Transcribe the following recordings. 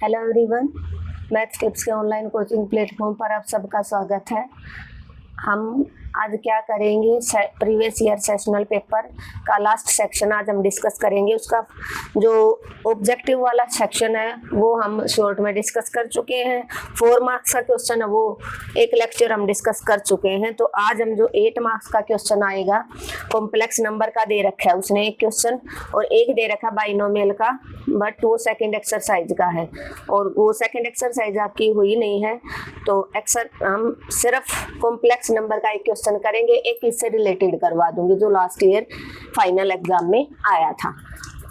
Hello everyone, math tips के online coaching platform पर आप सबका स्वागत है। हम आज क्या करेंगे, प्रीवियस ईयर सेशनल पेपर का लास्ट सेक्शन आज हम डिस्कस करेंगे। उसका जो ऑब्जेक्टिव वाला सेक्शन है वो हम शॉर्ट में डिस्कस कर चुके हैं। 4 मार्क्स का क्वेश्चन है वो एक लेक्चर हम डिस्कस कर चुके हैं। तो आज हम जो 8 मार्क्स का क्वेश्चन आएगा, कॉम्प्लेक्स नंबर का दे रखा है उसने एक क्वेश्चन, और एक दे रखा बाइनोमियल का, बट वो सेकेंड एक्सरसाइज का है और वो सेकेंड एक्सरसाइज आपकी हुई नहीं है। तो हम सिर्फ कॉम्प्लेक्स नंबर का एक क्वेश्चन करेंगे, एक इससे रिलेटेड करवा दूंगी जो लास्ट ईयर फाइनल एग्जाम में आया था।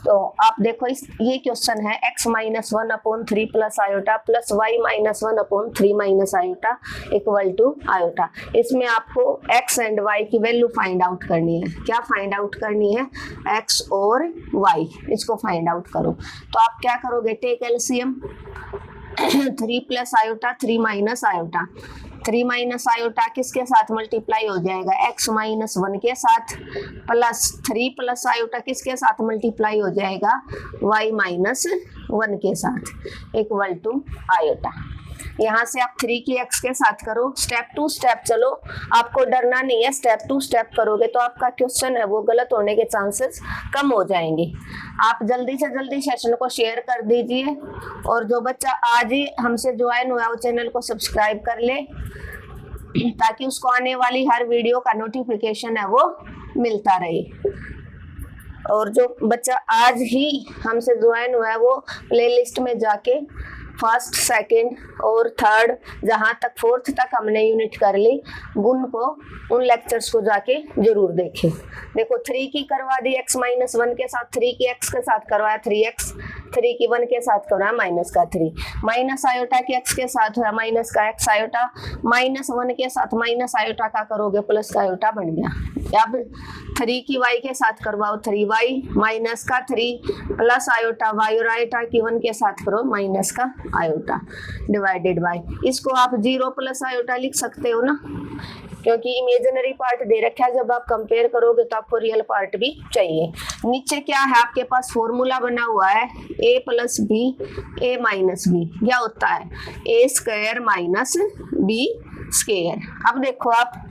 तो आप देखो, ये क्वेश्चन है x minus 1/3 plus iota plus y minus 1/3 minus iota equal to iota. इसमें आपको x एंड y की वैल्यू फाइंड आउट करनी है। क्या फाइंड आउट करनी है? x और y, इसको फाइंड आउट करो। तो आप क्या करोगे? Take LCM 3 plus iota 3 minus iota. 3 minus iota किसके साथ मल्टीप्लाई हो जाएगा? x माइनस 1 के साथ, प्लस 3 प्लस आयोटा किसके साथ मल्टीप्लाई हो जाएगा? y माइनस 1 के साथ इक्वल टू आयोटा। यहाँ से आप 3 की x के साथ करो, स्टेप टू स्टेप चलो, आपको डरना नहीं है। स्टेप टू स्टेप करोगे तो आपका क्वेश्चन है वो गलत होने के चांसेस कम हो जाएंगे। आप जल्दी से जल्दी सेशन को शेयर कर दीजिए, और जो बच्चा आज ही हमसे ज्वाइन हुआ है वो चैनल को सब्सक्राइब कर ले, ताकि उसको आने वाली हर वीडियो का नोटिफिकेशन है वो मिलता रहे। और जो बच्चा आज ही हमसे ज्वाइन हुआ है वो प्लेलिस्ट में जाके फर्स्ट, सेकंड और थर्ड, जहाँ तक फोर्थ तक हमने यूनिट कर ली, उन लेक्चर्स को जाके जरूर देखें। देखो 3 की करवा दी x माइनस 1 के साथ, 3 की x के साथ करवाया 3x, 3 की 1 के साथ करवाया माइनस का 3, माइनस आयोटा की x के साथ हुआ माइनस का x आयोटा, माइनस 1 के साथ माइनस आयोटा का करोगे प्लस का आयोटा बन गया। अब 3 की y के साथ करवाओ 3y, माइनस का 3 प्लस आयोटा y, और आयोटा की 1 के साथ करो माइनस का आयोटा डिवाइडेड बाय, इसको आप 0 प्लस आयोटा लिख सकते हो ना, क्योंकि इमेजिनरी पार्ट दे रखा है। जब आप कंपेयर करोगे तो आपको रियल पार्ट भी चाहिए। नीचे क्या है आपके पास? फॉर्मूला बना हुआ है a plus b a minus b, क्या होता है? a square minus b square. अब देखो आप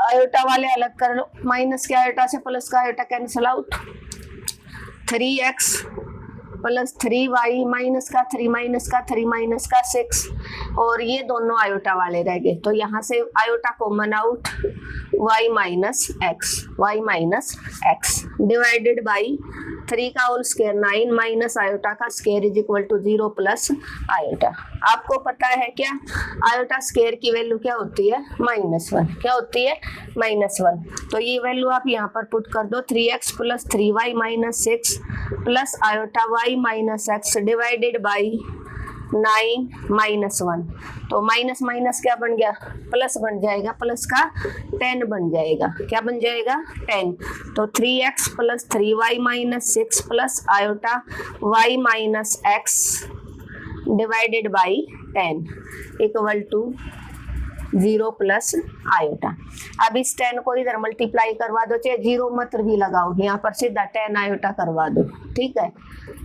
आयोटा वाले अलग कर लो, माइनस के आयोटा से प्लस का iota cancel out, 3x plus 3y minus का 3 माइनस का 3 माइनस का 6, और ये दोनों आयोटा वाले रह गए। तो यहाँ से iota common out, y minus x divided by 3 का होल स्क्वायर 9 माइनस आयोटा का square is equal to 0 plus iota. आपको पता है क्या आयोटा स्क्वायर की वैल्यू क्या होती है? -1। क्या होती है? -1। तो ये वैल्यू आप यहाँ पर पुट कर दो, 3x plus 3y minus 6 plus iota y minus x divided by 9 minus 1। तो माइनस माइनस क्या बन गया? प्लस बन जाएगा, प्लस का 10 बन जाएगा। क्या बन जाएगा? 10। तो 3x plus 3y minus 6 plus iota y minus x divided by 10 equal to 0 plus iota. अब इस 10 को इधर मल्टीप्लाई करवा दो, चाहे 0 मत भी लगाओ, यहाँ पर सीधा 10 आयोटा करवा दो। ठीक है,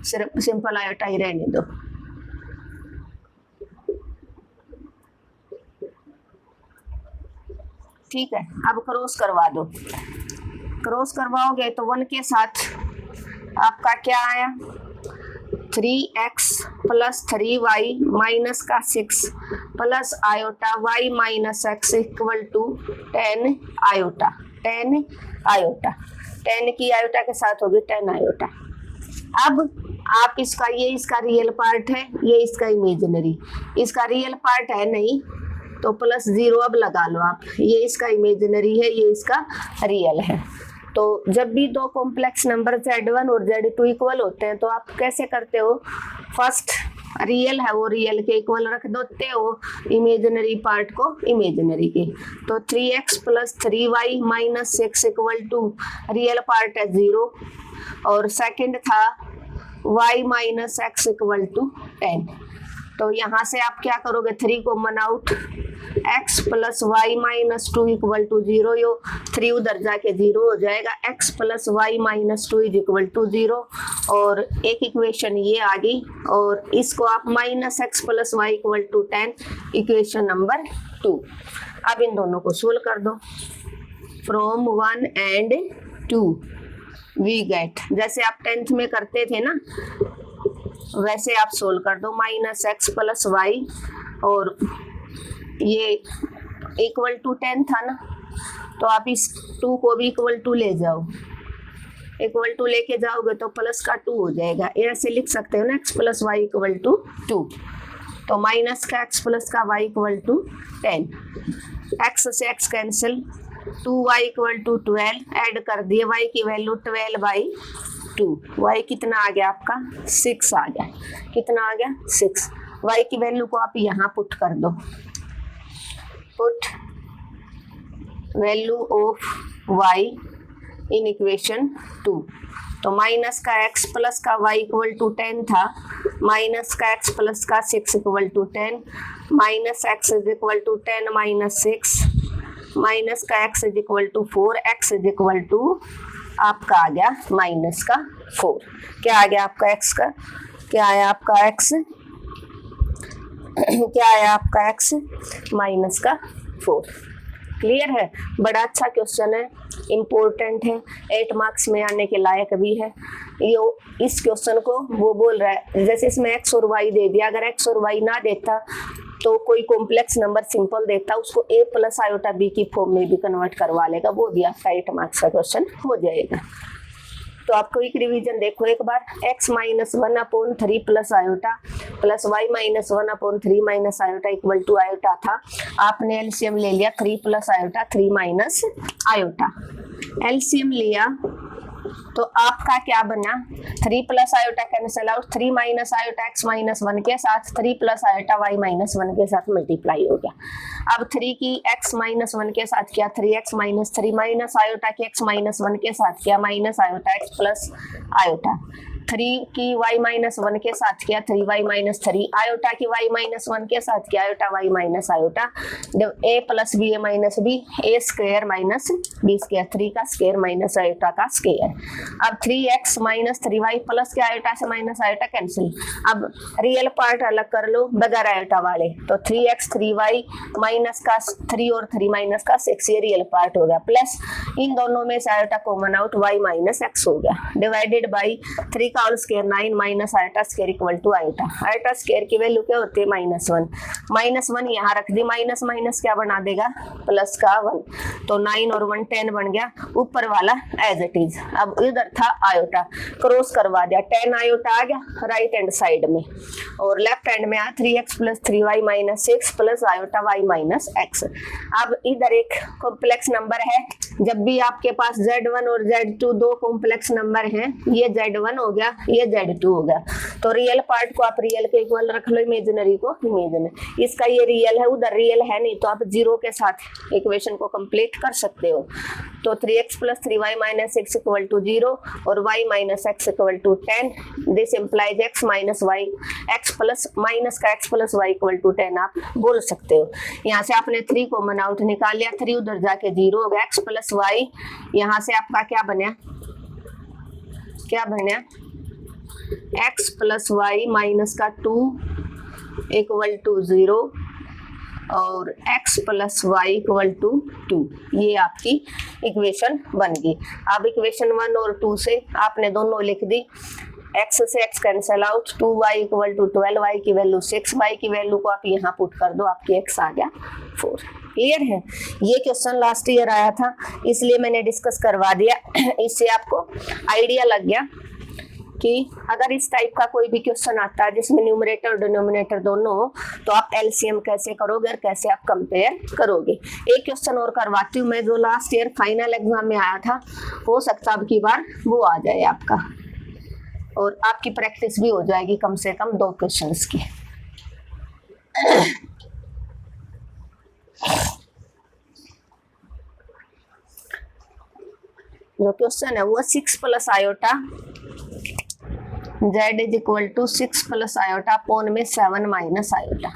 सिर्फ सिंपल आयोटा ही रहने दो। ठीक है, अब क्रॉस करवा दो। क्रॉस करवाओगे तो 1 के साथ आपका क्या आया? 3x प्लस 3y माइनस का 6 plus iota y minus x equal to 10 iota. 10 iota, 10 की आयोटा के साथ होगी 10 आयोटा। अब आप इसका, ये इसका रियल पार्ट है, ये इसका इमेजिनरी, इसका रियल पार्ट है नहीं तो प्लस 0 अब लगा लो आप, ये इसका इमेजिनरी है, ये इसका रियल है। तो जब भी दो कॉम्प्लेक्स नंबर Z1 और Z2 इक्वल होते हैं तो आप कैसे करते हो? फर्स्ट रियल है वो रियल के इक्वल रख देते हो, इमेजिनरी पार्ट को इमेजिनरी के। तो 3x plus 3y minus 6 equal to real part है 0, और सेकंड था y minus x equal to 10। तो यहाँ से आप क्या करोगे, 3 common out, x plus y minus 2 equal to 0, यो 3 उधर जाके 0 हो जाएगा, x plus y minus 2 is equal to 0, और एक इक्वेशन ये आ गई, और इसको आप minus x plus y equal to 10, equation number 2। अब इन दोनों को सोल्व कर दो, फ्रॉम 1 एंड 2 वी गेट, जैसे आप 10th में करते थे ना वैसे आप सोल्व कर दो, माइनस एक्स प्लस वाई, और ये इक्वल टू 10 था ना, तो आप इस 2 को भी इक्वल टू ले जाओ, इक्वल टू लेके जाओगे तो प्लस का 2 हो जाएगा, ऐसे लिख सकते हो ना, x plus y equal to 2, तो माइनस का एक्स प्लस का वाई इक्वल टू 10, एक्स से x cancel, 2y equal to 12, add कर दिए y की वैल्यू 12/2, y कितना आ गया आपका 6 आ गया, कितना आ गया 6, y की वैल्यू को आप यहाँ पुट कर दो, put value of y in equation 2, तो माइनस का x प्लस का y इक्वल टू 10 था, माइनस का x प्लस का 6 equal to 10, minus x is equal to 10 minus 6, minus का x is equal to 4, x is equal to आपका आ गया माइनस का 4, क्या आ गया आपका x का, क्या आया आपका x, क्या आया आपका x, माइनस का 4। क्लियर है, बड़ा अच्छा क्वेश्चन है, इम्पोर्टेंट है, 8 मार्क्स में आने के लायक भी है। यो इस क्वेश्चन को वो बोल रहा है, जैसे इसमें x और y दे दिया, अगर x और y ना देता तो कोई कॉम्प्लेक्स नंबर सिंपल देता, उसको a प्लस आयोटा b की फॉर्म में भी कन्वर्ट करवा लेगा, वो भी आपका 8 मार्क्स का क्वेश्चन हो जाएगा। तो आपको एक रिवीजन देखो एक बार, x minus 1/3 plus iota plus y minus 1/3 minus iota equal to iota था, आपने एलसीएम ले लिया 3 plus iota 3 minus iota, LCM लिया तो आपका क्या बना, 3 plus iota cancel out, 3 minus iota x minus 1 के साथ 3 प्लस आयोटा y माइनस 1 के साथ मल्टीप्लाई हो गया। अब 3 की x माइनस 1 के साथ किया 3x माइनस 3, माइनस आयोटा की x माइनस 1 के साथ किया minus iota x plus iota, 3 की y माइनस 1 के साथ किया 3y माइनस 3, आयोटा की y माइनस 1 के साथ किया आयोटा y माइनस आयोटा, जब a plus b a minus b, a square minus b square, 3 का स्क्वायर माइनस आयोटा का स्क्वायर। अब 3x माइनस 3y प्लस के आयोटा से माइनस आयोटा कैंसिल, अब रियल पार्ट अलग कर लो बगैर आयोटा वाले, तो 3x 3y माइनस का 3 और 3 माइनस का 6, ये रियल पार्ट हो गया, प्लस इन दोनों में से iota common out y minus x हो गया, डिवाइडेड बाई 3 का whole square 9 minus iota square equal to iota, iota square की वैल्यू क्या होती है -1, -1 यहाँ रख दी, माइनस माइनस क्या बना देगा प्लस का 1, तो 9 और 1 10 बन गया, ऊपर वाला एज इट इज। अब इधर था आयोटा, क्रॉस करवा दिया, 10 आयोटा आ गया राइट हैंड साइड में, और लेफ्ट हैंड में आ 3x plus 3y minus 6 plus iota y minus x। अब इधर एक कॉम्प्लेक्स नंबर है, जब भी आपके पास z1 और z2 दो कॉम्प्लेक्स नंबर हैं, ये z1 हो गया ये z2 हो गया, तो रियल पार्ट को आप रियल के इक्वल रख लो, इमेजिनरी को इमेजिनरी, इसका ये रियल है उधर रियल है नहीं, तो आप 0 के साथ इक्वेशन को कंप्लीट कर सकते हो, तो 3x plus 3y minus 6 equal to 0 और y minus x equal to 10, this implies x minus y, x plus minus का x plus y equal to 10 आप बोल सकते हो। यहाँ से आपने 3 कॉमन आउट निकाल लिया, 3 उधर जाके 0 हो गया, x प्लस y, यहाँ से आपका क्या बना, क्या बना x प्लस वाई माइनस का 2 इक्वल टू 0 और x plus y equal to 2, ये आपकी इक्वेशन बन गई। अब इक्वेशन 1 और 2 से आपने दोनों लिख दी, x से x cancel out, 2y equal to 12, y की वैल्यू 6, y की वैल्यू को आप यहाँ पुट कर दो, आपकी x आ गया 4। क्लियर है, ये क्वेश्चन लास्ट ईयर आया था इसलिए मैंने डिस्कस करवा दिया, इससे आपको आइडिया लग गया कि अगर इस टाइप का कोई भी क्वेश्चन आता है जिसमें न्यूमरेटर और डिनोमिनेटर दोनों हो, तो आप एलसीएम कैसे करोगे और कैसे आप कंपेयर करोगे। एक क्वेश्चन और करवाती हूँ मैं, जो लास्ट ईयर फाइनल एग्जाम में आया था, हो सकता अब की बार वो आ जाए आपका, और आपकी प्रैक्टिस भी हो जाएगी कम से कम 2 क्वेश्चंस की। जो क्वेश्चन है वो 6 plus iota z is equal to 6 plus iota upon में 7 माइनस आयोटा।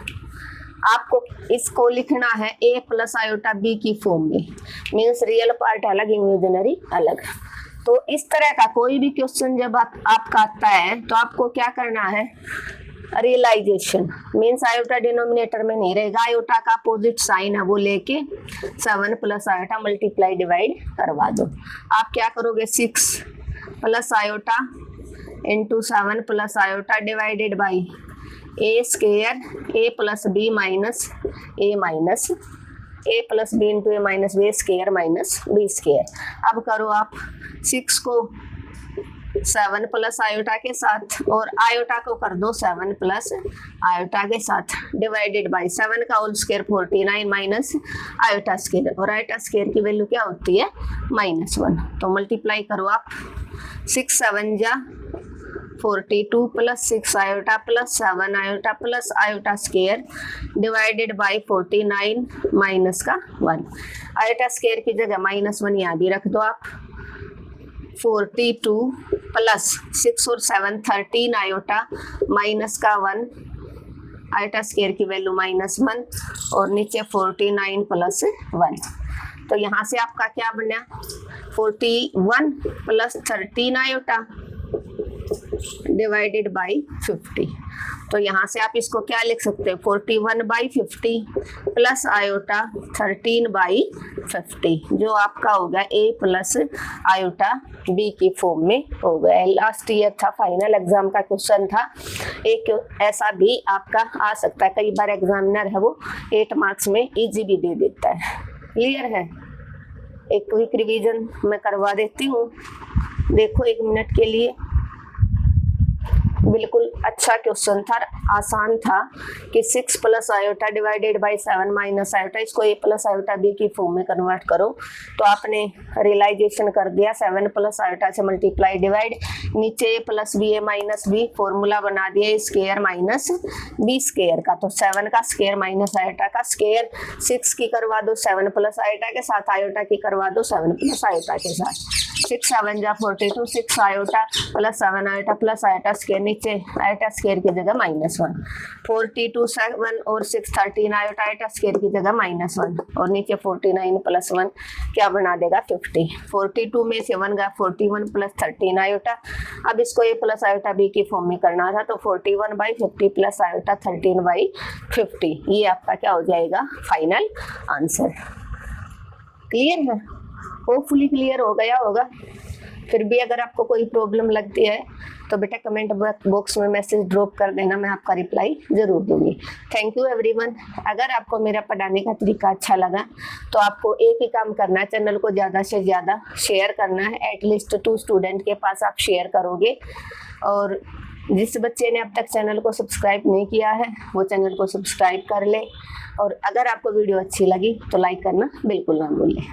आपको इसको लिखना है a प्लस आयोटा b की फॉर्म में, मीन्स रियल पार्ट अलग इमेजिनरी अलग। तो इस तरह का कोई भी क्वेश्चन जब आपका आता है तो आपको क्या करना है, रियलाइजेशन, मीन्स आयोटा डिनोमिनेटर में नहीं रहेगा, आयोटा का अपोजिट साइन है वो लेके 7 प्लस आयोटा मल्टीप्लाई डिवाइड करवा दो। आप क्या करोगे, 6 plus iota into 7 plus iota divided by a square a plus b minus a minus a plus b into a minus b square minus b square. अब करो आप 6 को 7 प्लस आयोटा के साथ और आयोटा को कर दो 7 प्लस आयोटा के साथ डिवाइडेड बाई 7 का whole square 49 minus iota square, और आयोटा स्क्वायर की वैल्यू क्या होती है, -1। तो मल्टीप्लाई करो आप, 6 7 जा 42 plus 6 iota plus 7 iota plus iota square divided by 49 minus का 1। आयोटा स्क्वायर की जगह -1 यहाँ भी रख दो आप। 42 प्लस 6 और 7 13 आयोटा माइनस का 1, आयोटा स्क्वायर की वैल्यू -1 और नीचे 49 प्लस 1। तो यहाँ से आपका क्या बना, 41 प्लस 13 आयोटा डिवाइडेड बाई 50। तो यहाँ से आप इसको क्या लिख सकते हैं, 41/50 प्लस आयोटा 13/50, जो आपका हो गया a प्लस आयोटा b की फॉर्म में हो गया। लास्ट ईयर था, फाइनल एग्जाम का क्वेश्चन था। एक ऐसा भी आपका आ सकता है, कई बार एग्जामिनर है वो 8 मार्क्स में इजी भी दे देता है। क्लियर है, एक क्विक रिवीजन मैं करवा देती हूँ, देखो 1 मिनट के लिए। बिल्कुल अच्छा क्वेश्चन था, आसान था कि 6 plus iota divided by 7 minus iota, इसको a प्लस आयोटा b की फॉर्म में कन्वर्ट करो। तो आपने रियलाइजेशन कर दिया, 7 प्लस आयोटा से मल्टीप्लाई डिवाइड, नीचे a plus b a minus b, formula बना दिया स्क्वायर माइनस b स्क्वायर का। तो 7 का स्क्वायर माइनस आयोटा का स्क्वायर, 6 की करवा दो 7 प्लस आयोटा के साथ, आयोटा की करवा दो 7 प्लस आयोटा के साथ। 6 7 जा 42, 6 iota plus 7 iota plus iota square, नीचे आयोटा स्क्वायर की जगह -1। 42 7 और 6 13 आयोटा आयोटा स्क्वायर की जगह -1 और नीचे 49 प्लस 1 क्या बना देगा, 50। 42 में से 1 गया, 41 प्लस 13 आयोटा। अब इसको a प्लस आयोटा b की फॉर्म में करना था, तो 41/50 प्लस आयोटा 13/50, ये आपका क्या हो जाएगा, फाइनल आंसर। क्लियर है, होपफुली क्लियर हो गया होगा। फिर भी अगर आपको कोई प्रॉब्लम लगती है तो बेटा कमेंट बॉक्स में मैसेज ड्रॉप कर देना, मैं आपका रिप्लाई ज़रूर दूंगी। Thank you everyone. अगर आपको मेरा पढ़ाने का तरीका अच्छा लगा तो आपको एक ही काम करना है, चैनल को ज़्यादा से ज़्यादा शेयर करना है। एटलीस्ट 2 स्टूडेंट के पास आप शेयर करोगे, और जिस बच्चे ने अब तक चैनल को सब्सक्राइब नहीं किया है वो चैनल को सब्सक्राइब कर ले, और अगर आपको वीडियो अच्छी लगी तो लाइक करना बिल्कुल ना भूलें।